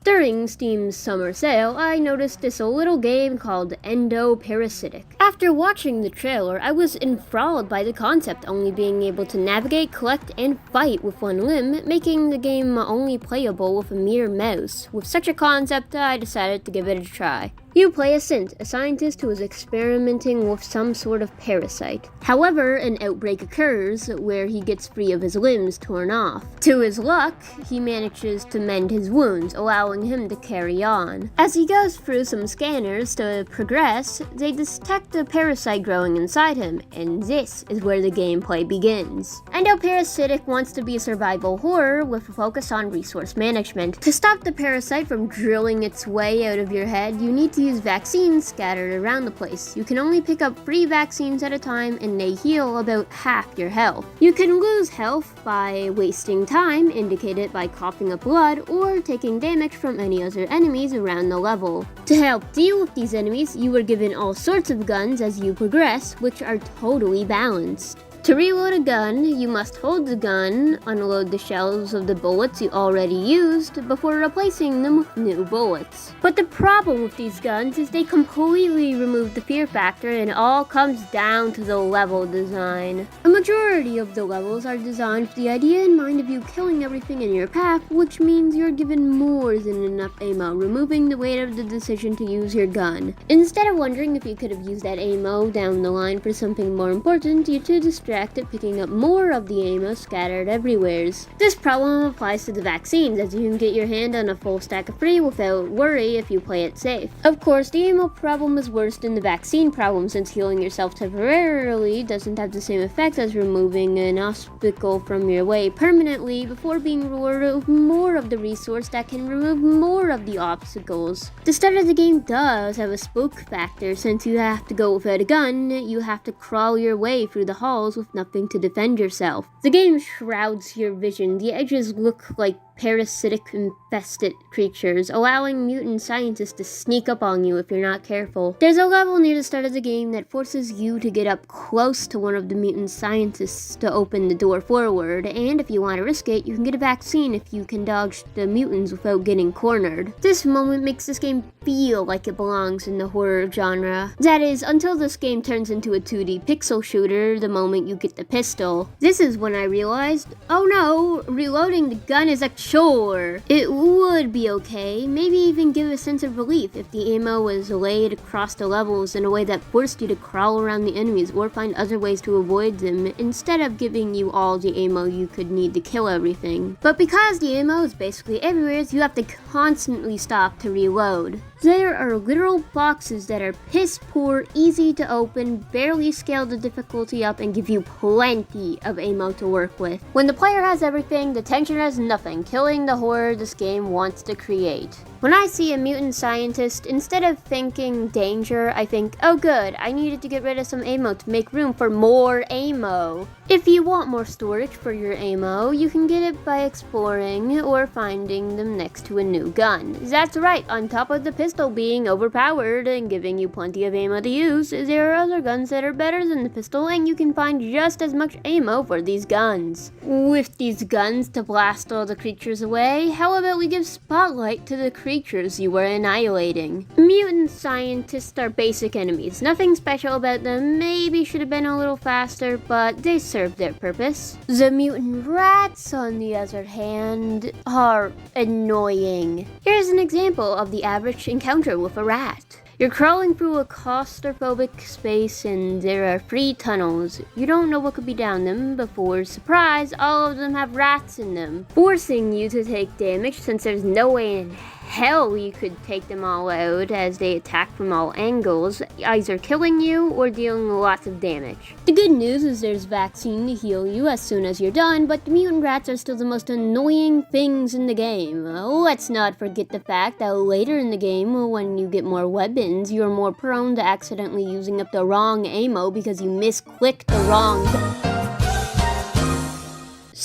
During Steam's summer sale, I noticed this little game called Endoparasitic. After watching the trailer, I was enthralled by the concept, only being able to navigate, collect, and fight with one limb, making the game only playable with a mere mouse. With such a concept, I decided to give it a try. You play as Sint, a scientist who is experimenting with some sort of parasite. However, an outbreak occurs where he gets free of his limbs torn off. To his luck, he manages to mend his wounds, allowing him to carry on. As he goes through some scanners to progress, they detect a parasite growing inside him, and this is where the gameplay begins. Endoparasitic wants to be a survival horror with a focus on resource management. To stop the parasite from drilling its way out of your head, you need to use vaccines scattered around the place. You can only pick up 3 vaccines at a time, and they heal about half your health. You can lose health by wasting time, indicated by coughing up blood, or taking damage from any other enemies around the level. To help deal with these enemies, you are given all sorts of guns as you progress, which are totally balanced. To reload a gun, you must hold the gun, unload the shells of the bullets you already used before replacing them with new bullets. But the problem with these guns is they completely remove the fear factor, and it all comes down to the level design. A majority of the levels are designed with the idea in mind of you killing everything in your path, which means you're given more than enough ammo, removing the weight of the decision to use your gun. Instead of wondering if you could have used that ammo down the line for something more important, you're too distracted at picking up more of the ammo scattered everywheres. This problem applies to the vaccines, as you can get your hand on a full stack of 3 without worry if you play it safe. Of course, the ammo problem is worse than the vaccine problem, since healing yourself temporarily doesn't have the same effect as removing an obstacle from your way permanently before being rewarded with more of the resource that can remove more of the obstacles. The start of the game does have a spook factor, since you have to go without a gun. You have to crawl your way through the halls with nothing to defend yourself. The game shrouds your vision. The edges look like parasitic infested creatures, allowing mutant scientists to sneak up on you if you're not careful. There's a level near the start of the game that forces you to get up close to one of the mutant scientists to open the door forward, and if you want to risk it, you can get a vaccine if you can dodge the mutants without getting cornered. This moment makes this game feel like it belongs in the horror genre. That is, until this game turns into a 2D pixel shooter the moment you get the pistol. This is when I realized, oh no, reloading the gun is a chore. It would be okay, maybe even give a sense of relief if the ammo was laid across the levels in a way that forced you to crawl around the enemies or find other ways to avoid them, instead of giving you all the ammo you could need to kill everything. But because the ammo is basically everywhere, you have to constantly stop to reload. There are literal boxes that are piss poor, easy to open, barely scale the difficulty up, and give you plenty of ammo to work with. When the player has everything, the tension has nothing, killing the horror this game wants to create. When I see a mutant scientist, instead of thinking danger, I think, oh good, I needed to get rid of some ammo to make room for more ammo. If you want more storage for your ammo, you can get it by exploring or finding them next to a new gun. That's right, on top of the pistol being overpowered and giving you plenty of ammo to use, there are other guns that are better than the pistol, and you can find just as much ammo for these guns. With these guns to blast all the creatures away, how about we give spotlight to the creatures you were annihilating? Mutant scientists are basic enemies, nothing special about them, maybe should have been a little faster, but they serve their purpose. The mutant rats, on the other hand, are annoying. Here's an example of the average encounter with a rat. You're crawling through a claustrophobic space and there are 3 tunnels. You don't know what could be down them before, surprise, all of them have rats in them, forcing you to take damage since there's no way in hell you could take them all out as they attack from all angles, either killing you or dealing lots of damage. The good news is there's vaccine to heal you as soon as you're done, but the mutant rats are still the most annoying things in the game. Let's not forget the fact that later in the game, when you get more weapons, you're more prone to accidentally using up the wrong ammo because you misclicked the wrong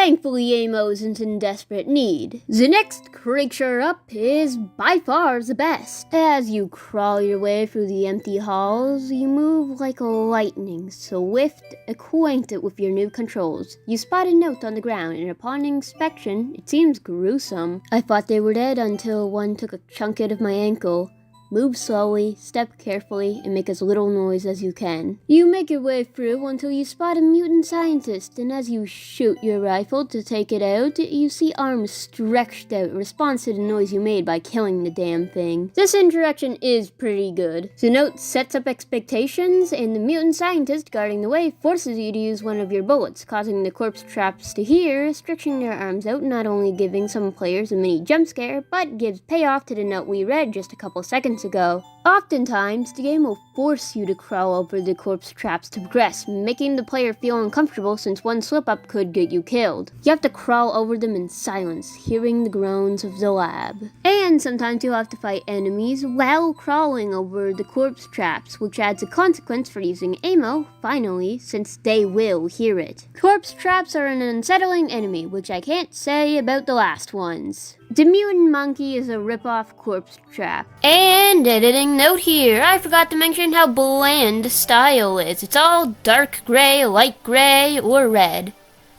Thankfully, Amo isn't in desperate need. The next creature up is by far the best. As you crawl your way through the empty halls, you move like lightning, swift, acquainted with your new controls. You spot a note on the ground, and upon inspection, it seems gruesome. I thought they were dead until one took a chunk out of my ankle. Move slowly, step carefully, and make as little noise as you can. You make your way through until you spot a mutant scientist, and as you shoot your rifle to take it out, you see arms stretched out in response to the noise you made by killing the damn thing. This interaction is pretty good. The note sets up expectations, and the mutant scientist guarding the way forces you to use one of your bullets, causing the corpse traps to hear, stretching their arms out, not only giving some players a mini jump scare, but gives payoff to the note we read just a couple seconds ago. Oftentimes, the game will force you to crawl over the corpse traps to progress, making the player feel uncomfortable since one slip-up could get you killed. You have to crawl over them in silence, hearing the groans of the lab. And sometimes you'll have to fight enemies while crawling over the corpse traps, which adds a consequence for using ammo, finally, since they will hear it. Corpse traps are an unsettling enemy, which I can't say about the last ones. The mutant monkey is a rip-off corpse trap. And editing note here, I forgot to mention how bland the style is. It's all dark gray, light gray, or red.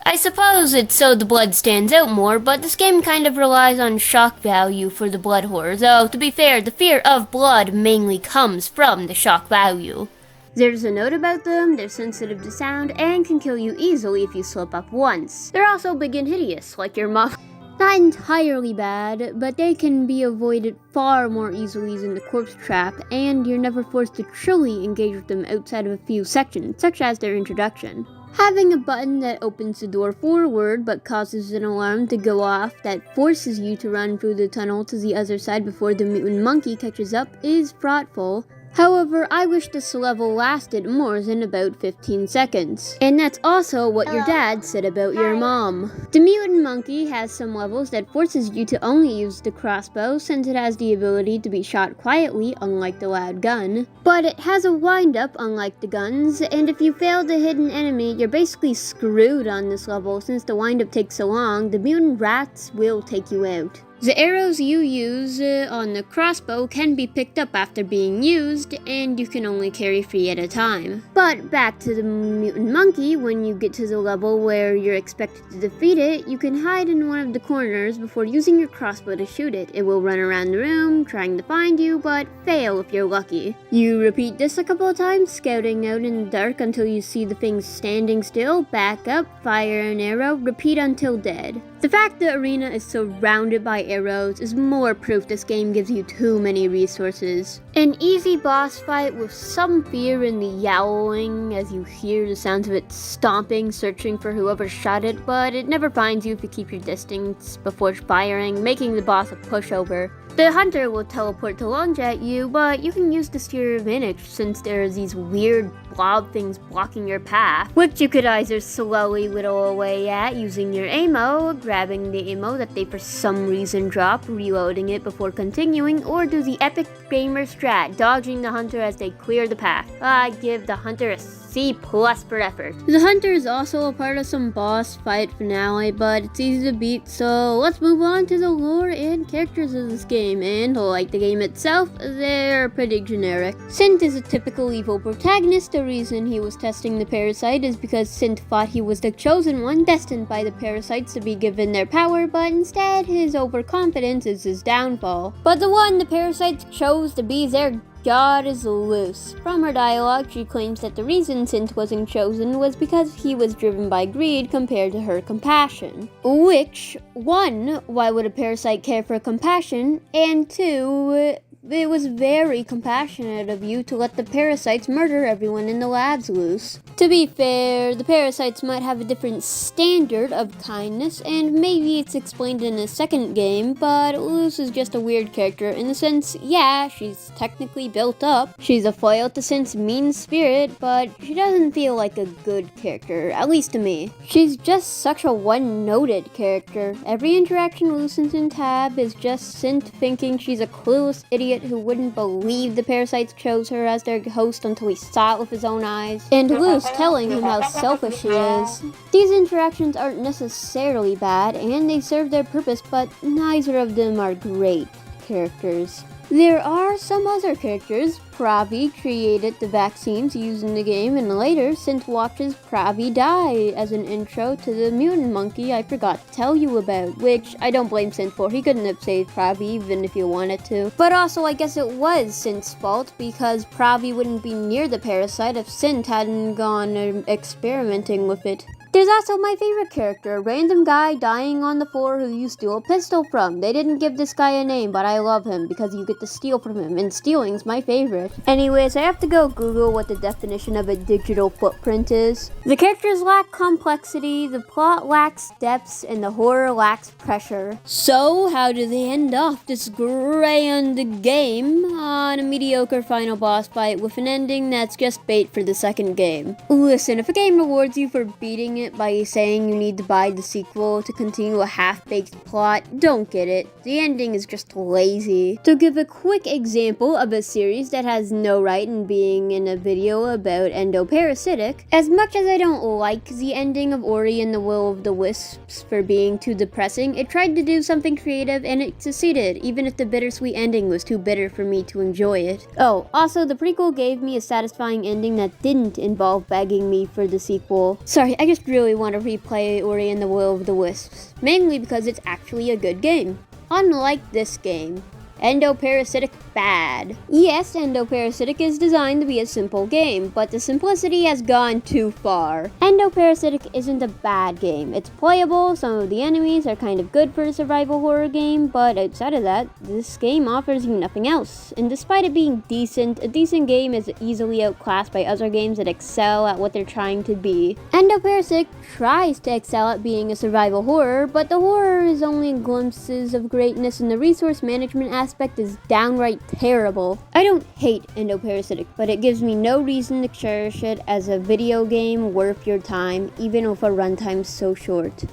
I suppose it's so the blood stands out more, but this game kind of relies on shock value for the blood horror, though to be fair, the fear of blood mainly comes from the shock value. There's a note about them, they're sensitive to sound, and can kill you easily if you slip up once. They're also big and hideous, like your mom. Not entirely bad, but they can be avoided far more easily than the corpse trap, and you're never forced to truly engage with them outside of a few sections, such as their introduction. Having a button that opens the door forward but causes an alarm to go off that forces you to run through the tunnel to the other side before the mutant monkey catches up is thoughtful. However, I wish this level lasted more than about 15 seconds. And that's also what your dad said about your mom. The mutant monkey has some levels that forces you to only use the crossbow since it has the ability to be shot quietly, unlike the loud gun. But it has a wind-up, unlike the guns, and if you fail to hit an enemy, you're basically screwed on this level since the wind-up takes so long, the mutant rats will take you out. The arrows you use on the crossbow can be picked up after being used, and you can only carry 3 at a time. But back to the mutant monkey, when you get to the level where you're expected to defeat it, you can hide in one of the corners before using your crossbow to shoot it. It will run around the room, trying to find you, but fail if you're lucky. You repeat this a couple of times, scouting out in the dark until you see the thing standing still, back up, fire an arrow, repeat until dead. The fact the arena is surrounded by arrows is more proof this game gives you too many resources. An easy boss fight with some fear in the yowling as you hear the sounds of it stomping, searching for whoever shot it, but it never finds you if you keep your distance before firing, making the boss a pushover. The hunter will teleport to lunge at you, but you can use this to your advantage since there are these weird blob things blocking your path, which you could either slowly whittle away at using your ammo, grabbing the ammo that they for some reason drop, reloading it before continuing, or do the epic gamer strat, dodging the hunter as they clear the path. I give the hunter a C+ for effort. The hunter is also a part of some boss fight finale, but it's easy to beat, so let's move on to the lore and characters of this game, and like the game itself, they're pretty generic. Sint is a typical evil protagonist. The reason he was testing the parasite is because Sint thought he was the chosen one, destined by the parasites to be given their power, but instead his overconfidence is his downfall. But the one the parasites chose to be their god is loose. From her dialogue, she claims that the reason Sint wasn't chosen was because he was driven by greed compared to her compassion. Which, 1, why would a parasite care for compassion? And 2, it was very compassionate of you to let the parasites murder everyone in the labs loose. To be fair, the parasites might have a different standard of kindness, and maybe it's explained in a second game, but Luce is just a weird character in the sense, yeah, she's technically built up. She's a foil to Sint's mean spirit, but she doesn't feel like a good character, at least to me. She's just such a one-noted character. Every interaction Luce and Sint have is just Sint thinking she's a clueless idiot idiot who wouldn't believe the parasites chose her as their host until he saw it with his own eyes, and Luz telling him how selfish she is. These interactions aren't necessarily bad, and they serve their purpose, but neither of them are great characters. There are some other characters. Pravi created the vaccines used in the game, and later Synth watches Pravi die as an intro to the mutant monkey I forgot to tell you about, which I don't blame Synth for. He couldn't have saved Pravi even if he wanted to. But also I guess it was Synth's fault because Pravi wouldn't be near the parasite if Synth hadn't gone experimenting with it. There's also my favorite character, a random guy dying on the floor who you steal a pistol from. They didn't give this guy a name, but I love him because you get to steal from him, and stealing's my favorite. Anyways, I have to go Google what the definition of a digital footprint is. The characters lack complexity, the plot lacks depth, and the horror lacks pressure. So, how do they end off this grand game on a mediocre final boss fight with an ending that's just bait for the second game? Listen, if a game rewards you for beating it by saying you need to buy the sequel to continue a half-baked plot, don't get it. The ending is just lazy. To give a quick example of a series that has no right in being in a video about Endoparasitic, as much as I don't like the ending of Ori and the Will of the Wisps for being too depressing, it tried to do something creative and it succeeded, even if the bittersweet ending was too bitter for me to enjoy it. Oh, also the prequel gave me a satisfying ending that didn't involve begging me for the sequel. Sorry, I just really want to replay Ori and the Will of the Wisps, mainly because it's actually a good game. Unlike this game. Endoparasitic bad. Yes, Endoparasitic is designed to be a simple game, but the simplicity has gone too far. Endoparasitic isn't a bad game. It's playable, some of the enemies are kind of good for a survival horror game, but outside of that, this game offers you nothing else. And despite it being decent, a decent game is easily outclassed by other games that excel at what they're trying to be. Endoparasitic tries to excel at being a survival horror, but the horror is only glimpses of greatness, and the resource management aspect is downright terrible. I don't hate Endoparasitic, but it gives me no reason to cherish it as a video game worth your time, even if a runtime so short.